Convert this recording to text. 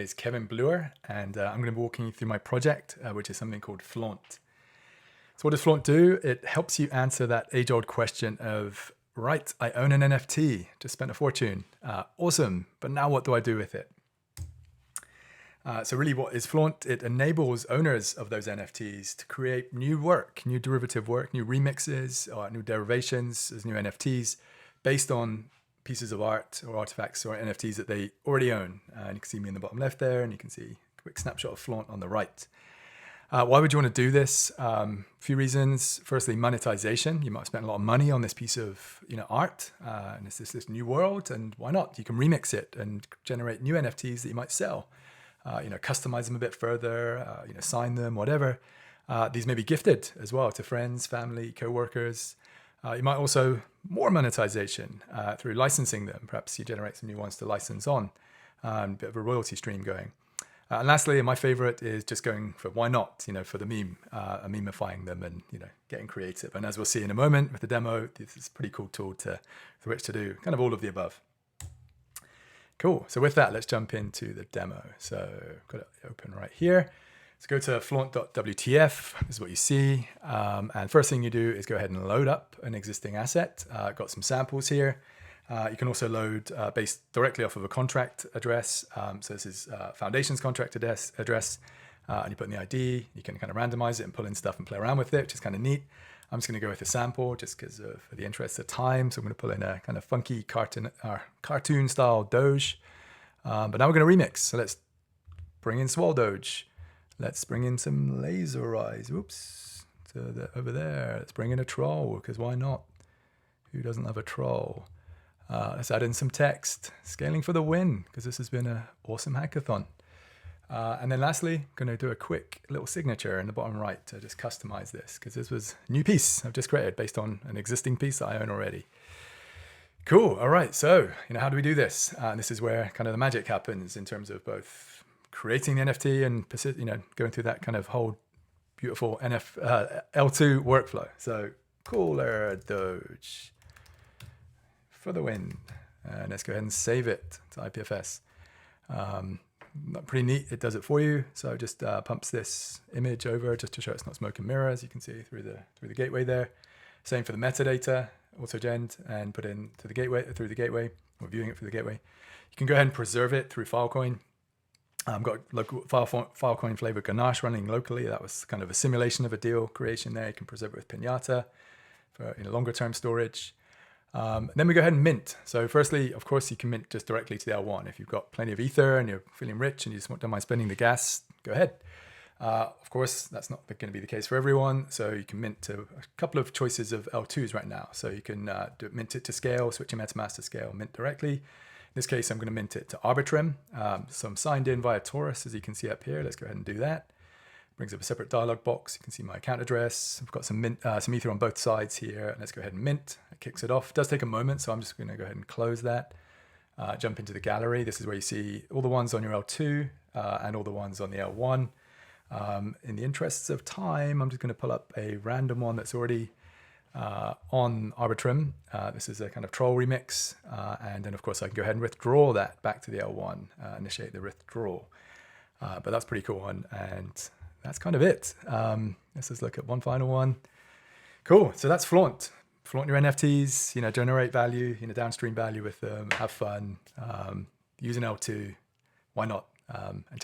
It's Kevin Bluer, and I'm going to be walking you through my project, which is something called Flaunt. So what does Flaunt do? It helps you answer that age-old question of, right, I own an NFT, just spent a fortune. Awesome, but now what do I do with it? So really what is Flaunt? It enables owners of those NFTs to create new work, new derivative work, new remixes, or new derivations as new NFTs based on pieces of art or artifacts or NFTs that they already own. And you can see me in the bottom left there, and you can see a quick snapshot of Flaunt on the right. Why would you want to do this? A few reasons. Firstly, monetization. You might have spent a lot of money on this piece of art, and it's this new world, and why not? You can remix it and generate new NFTs that you might sell. Customize them a bit further, sign them, whatever. These may be gifted as well to friends, family, co-workers. You might also more monetization through licensing them. Perhaps you generate some new ones to license on, a bit of a royalty stream going. And lastly, my favorite is just going for why not, for the meme, memifying them and, getting creative. And as we'll see in a moment with the demo, this is a pretty cool tool for which to do kind of all of the above. Cool. So with that, let's jump into the demo. So I've got it open right here. Let's go to flaunt.wtf. This is what you see. And first thing you do is go ahead and load up an existing asset. Got some samples here. You can also load based directly off of a contract address. So this is Foundation's contract address. And you put in the ID. You can kind of randomize it and pull in stuff and play around with it, which is kind of neat. I'm just going to go with a sample just because of the interest of time. So I'm going to pull in a kind of funky cartoon style Doge. But now we're going to remix. So let's bring in Swole Doge. Let's bring in some laser eyes. Oops. So over there. Let's bring in a troll, because why not? Who doesn't love a troll? Let's add in some text. Scaling for the win, because this has been an awesome hackathon. And then lastly, I'm going to do a quick little signature in the bottom right to just customize this, because this was a new piece I've just created based on an existing piece that I own already. Cool. All right. So, how do we do this? And this is where kind of the magic happens in terms of both creating the NFT and, going through that kind of whole beautiful L2 workflow. So cooler Doge for the win. And let's go ahead and save it to IPFS. Pretty neat. It does it for you. So just pumps this image over just to show it's not smoke and mirror, as you can see through the gateway there. Same for the metadata, auto-gen, and put in to the gateway through the gateway, or viewing it through the gateway. You can go ahead and preserve it through Filecoin. I've got local Filecoin flavored ganache running locally. That was kind of a simulation of a deal creation there. You can preserve it with Pinata for longer term storage. Then we go ahead and mint. So firstly, of course, you can mint just directly to the L1. If you've got plenty of ether and you're feeling rich and you just don't mind spending the gas, go ahead. Of course, that's not going to be the case for everyone. So you can mint to a couple of choices of L2s right now. So you can mint it to scale, switch your MetaMask to scale, mint directly. In this case, I'm going to mint it to Arbitrum. So I'm signed in via Taurus, as you can see up here. Let's go ahead and do that. Brings up a separate dialog box. You can see my account address. I've got some ether on both sides here. Let's go ahead and mint. It kicks it off. It does take a moment, so I'm just going to go ahead and close that. Jump into the gallery. This is where you see all the ones on your L2 and all the ones on the L1. In the interests of time, I'm just going to pull up a random one that's already on Arbitrum. This is a kind of troll remix. And then, of course, I can go ahead and withdraw that back to the L1, initiate the withdrawal. But that's pretty cool. And that's kind of it. Let's just look at one final one. Cool. So that's Flaunt. Flaunt your NFTs, generate value, downstream value with them, have fun, use an L2. Why not? And check